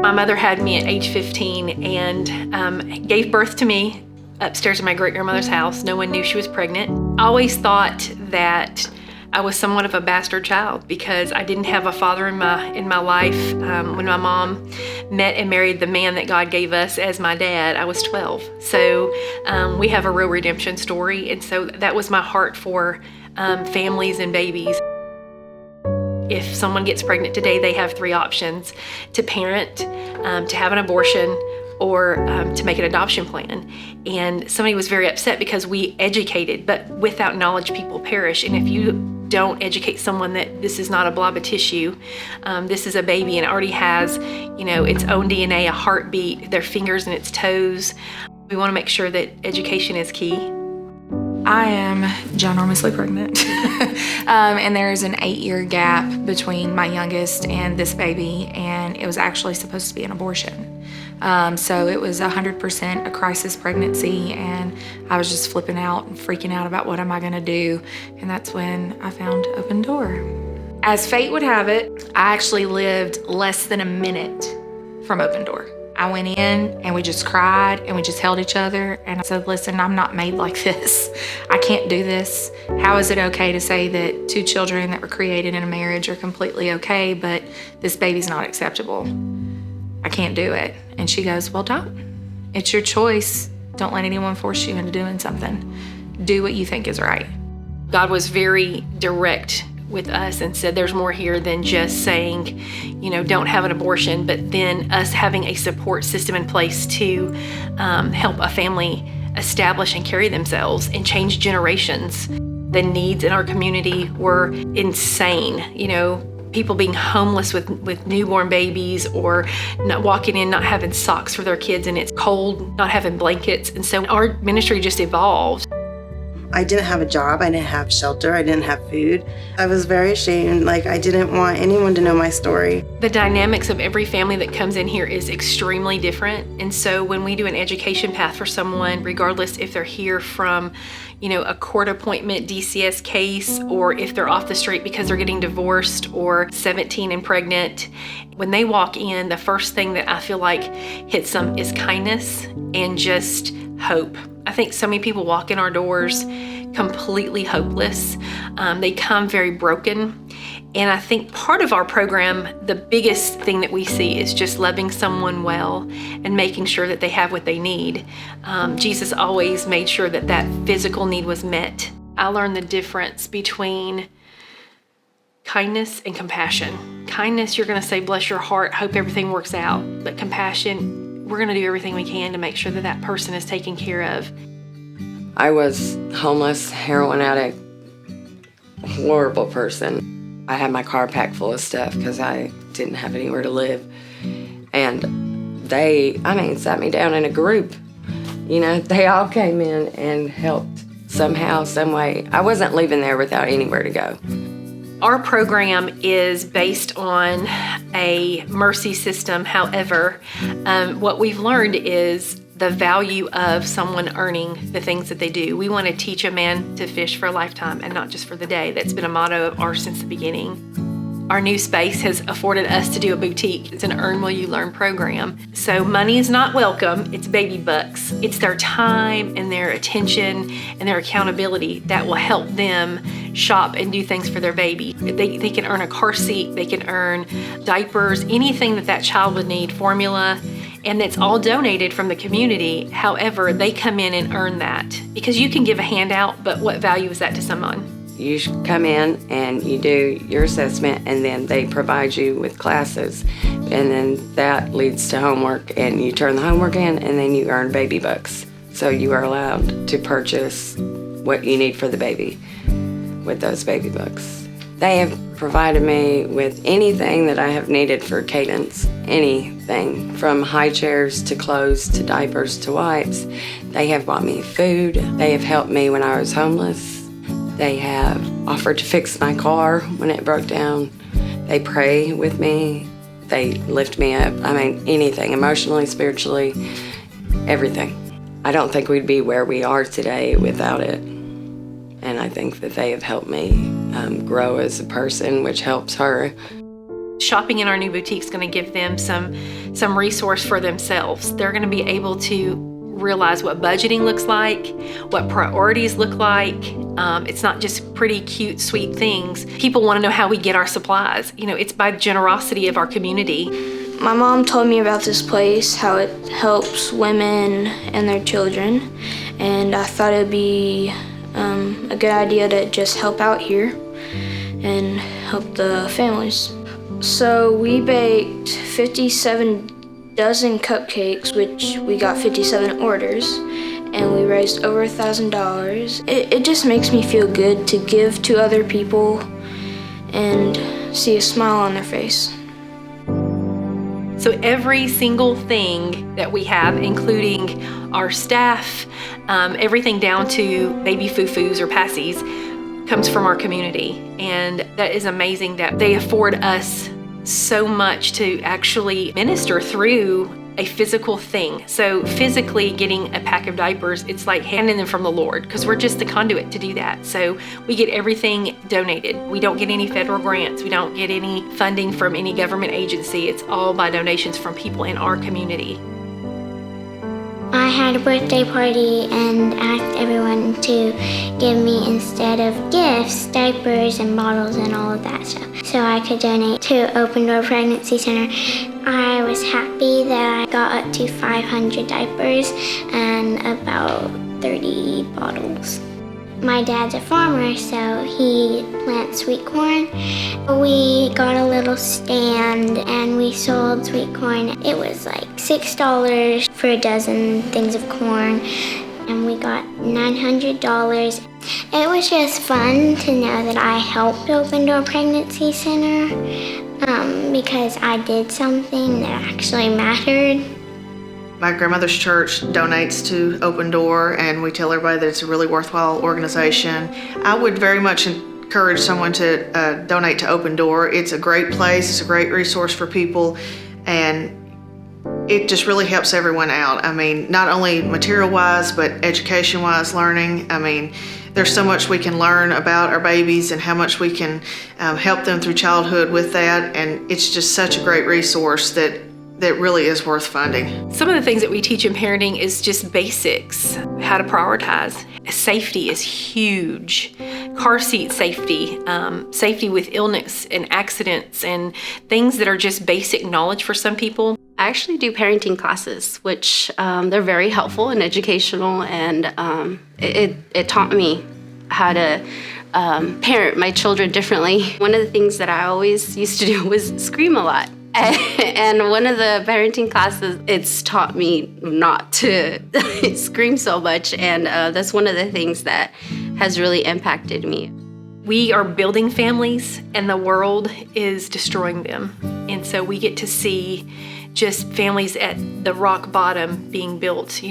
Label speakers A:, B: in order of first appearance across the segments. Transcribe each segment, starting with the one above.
A: My mother had me at age 15 and gave birth to me upstairs in my great-grandmother's house. No one knew she was pregnant. I always thought that I was somewhat of a bastard child because I didn't have a father in my life. When my mom met and married the man that God gave us as my dad, I was 12. So we have a real redemption story, and so that was my heart for families and babies. If someone gets pregnant today, they have 3 options: to parent, to have an abortion, or to make an adoption plan. And somebody was very upset because we educated, but without knowledge, people perish. And if you don't educate someone that this is not a blob of tissue, this is a baby and it already has, its own DNA, a heartbeat, their fingers and its toes. We want to make sure that education is key.
B: I am ginormously pregnant. And there's an 8-year gap between my youngest and this baby, and it was actually supposed to be an abortion. So it was 100% a crisis pregnancy, and I was just flipping out and freaking out about what am I gonna do, and that's when I found Open Door. As fate would have it, I actually lived less than a minute from Open Door. I went in and we just cried and we just held each other, and I said, listen, I'm not made like this. I can't do this. How is it okay to say that 2 children that were created in a marriage are completely okay, but this baby's not acceptable? I can't do it. And she goes, well, don't. It's your choice. Don't let anyone force you into doing something. Do what you think is right.
A: God was very direct with us and said there's more here than just saying, don't have an abortion, but then us having a support system in place to help a family establish and carry themselves and change generations. The needs in our community were insane. People being homeless with newborn babies, or not walking in, not having socks for their kids and it's cold, not having blankets. And so our ministry just evolved.
C: I didn't have a job, I didn't have shelter, I didn't have food. I was very ashamed, I didn't want anyone to know my story.
A: The dynamics of every family that comes in here is extremely different. And so when we do an education path for someone, regardless if they're here from, a court appointment DCS case, or if they're off the street because they're getting divorced, or 17 and pregnant, when they walk in, the first thing that I feel like hits them is kindness and just hope. I think so many people walk in our doors completely hopeless. They come very broken. And I think part of our program, the biggest thing that we see is just loving someone well and making sure that they have what they need. Jesus always made sure that that physical need was met. I learned the difference between kindness and compassion. Kindness, you're gonna say, bless your heart, hope everything works out. But compassion, we're gonna do everything we can to make sure that that person is taken care of.
D: I was homeless, heroin addict, horrible person. I had my car packed full of stuff because I didn't have anywhere to live. And they, sat me down in a group. They all came in and helped somehow, some way. I wasn't leaving there without anywhere to go.
A: Our program is based on a mercy system. However, what we've learned is the value of someone earning the things that they do. We want to teach a man to fish for a lifetime and not just for the day. That's been a motto of ours since the beginning. Our new space has afforded us to do a boutique. It's an Earn Will You Learn program. So money is not welcome, it's baby bucks. It's their time and their attention and their accountability that will help them shop and do things for their baby. They can earn a car seat, they can earn diapers, anything that child would need, formula, and it's all donated from the community. However, they come in and earn that because you can give a handout, but what value is that to someone?
D: You come in and you do your assessment, and then they provide you with classes, and then that leads to homework, and you turn the homework in, and then you earn baby bucks. So you are allowed to purchase what you need for the baby with those baby bucks. They have provided me with anything that I have needed for Cadence, anything from high chairs to clothes to diapers to wipes. They have bought me food. They have helped me when I was homeless. They have offered to fix my car when it broke down. They pray with me. They lift me up. Anything, emotionally, spiritually, everything. I don't think we'd be where we are today without it. And I think that they have helped me grow as a person, which helps her.
A: Shopping in our new boutique is going to give them some some resource for themselves. They're going to be able to realize what budgeting looks like, what priorities look like. It's not just pretty, cute, sweet things. People want to know how we get our supplies. It's by generosity of our community.
E: My mom told me about this place, how it helps women and their children, and I thought it'd be a good idea to just help out here and help the families. So we baked 57 dozen cupcakes, which we got 57 orders, and we raised over $1,000. It just makes me feel good to give to other people and see a smile on their face.
A: So every single thing that we have, including our staff, everything down to baby foo-foos or passies, comes from our community. And that is amazing that they afford us so much to actually minister through a physical thing. So physically getting a pack of diapers, it's like handing them from the Lord, because we're just the conduit to do that. So we get everything donated. We don't get any federal grants. We don't get any funding from any government agency. It's all by donations from people in our community.
F: I had a birthday party and asked everyone to give me, instead of gifts, diapers and bottles and all of that stuff, so I could donate to Open Door Pregnancy Center. I was happy that I got up to 500 diapers and about 30 bottles. My dad's a farmer, so he plants sweet corn. We got a little stand and we sold sweet corn. It was like $6 for a dozen things of corn, and we got $900. It was just fun to know that I helped Open Door Pregnancy Center because I did something that actually mattered.
G: My grandmother's church donates to Open Door, and we tell everybody that it's a really worthwhile organization. I would very much encourage someone to donate to Open Door. It's a great place, it's a great resource for people, and it just really helps everyone out. I mean, not only material-wise, but education-wise, learning. I mean, there's so much we can learn about our babies and how much we can help them through childhood with that, and it's just such a great resource that really is worth funding.
A: Some of the things that we teach in parenting is just basics, how to prioritize. Safety is huge. Car seat safety, safety with illness and accidents, and things that are just basic knowledge for some people.
H: I actually do parenting classes, which they're very helpful and educational, and it taught me how to parent my children differently. One of the things that I always used to do was scream a lot. And one of the parenting classes, it's taught me not to scream so much, and that's one of the things that has really impacted me.
A: We are building families, and the world is destroying them. And so we get to see just families at the rock bottom being built,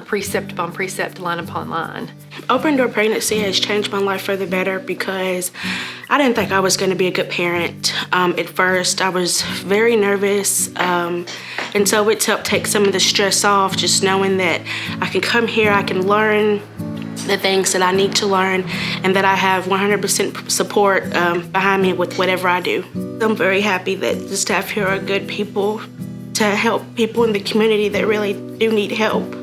A: precept upon precept, line upon line.
I: Open Door Pregnancy has changed my life for the better because I didn't think I was going to be a good parent. At first, I was very nervous, and so it's helped take some of the stress off, just knowing that I can come here, I can learn the things that I need to learn, and that I have 100% support behind me with whatever I do. I'm very happy that the staff here are good people to help people in the community that really do need help.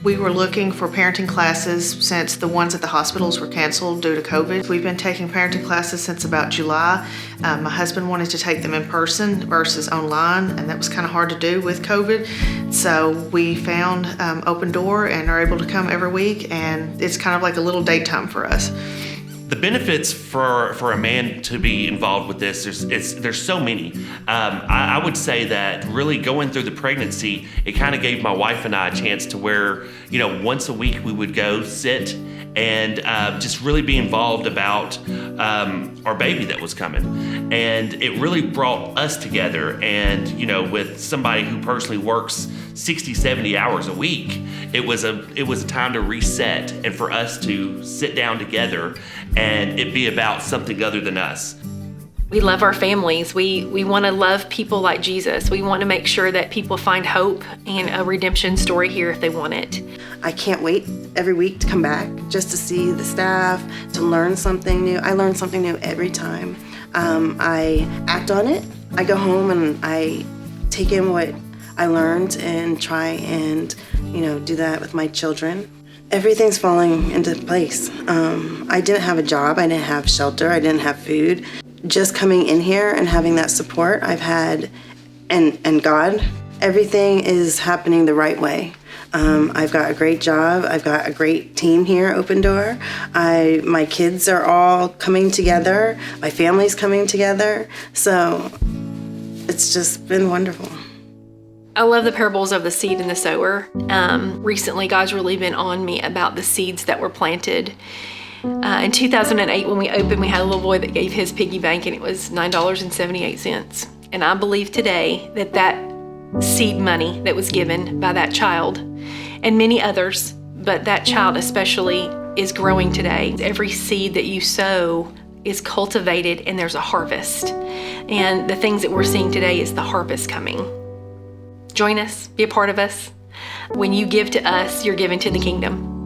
G: We were looking for parenting classes since the ones at the hospitals were canceled due to COVID. We've been taking parenting classes since about July. My husband wanted to take them in person versus online, and that was kind of hard to do with COVID. So we found Open Door and are able to come every week, and it's kind of like a little daytime for us.
J: The benefits for a man to be involved with this, there's so many. I would say that really going through the pregnancy, it kind of gave my wife and I a chance to where, once a week we would go sit and just really be involved about our baby that was coming. And it really brought us together. And, with somebody who personally works 60, 70 hours a week, it was a time to reset and for us to sit down together and it be about something other than us.
A: We love our families. We want to love people like Jesus. We want to make sure that people find hope and a redemption story here if they want it.
C: I can't wait every week to come back just to see the staff, to learn something new. I learn something new every time. I act on it. I go home and I take in what I learned and try and, do that with my children. Everything's falling into place. I didn't have a job, I didn't have shelter, I didn't have food. Just coming in here and having that support I've had and God, everything is happening the right way. I've got a great job. I've got a great team here at Open Door. My kids are all coming together. My family's coming together. So it's just been wonderful.
A: I love the parables of the seed and the sower. Recently, God's really been on me about the seeds that were planted. In 2008, when we opened, we had a little boy that gave his piggy bank, and it was $9.78. And I believe today that seed money that was given by that child, and many others, but that child especially, is growing today. Every seed that you sow is cultivated, and there's a harvest. And the things that we're seeing today is the harvest coming. Join us, be a part of us. When you give to us, you're giving to the kingdom.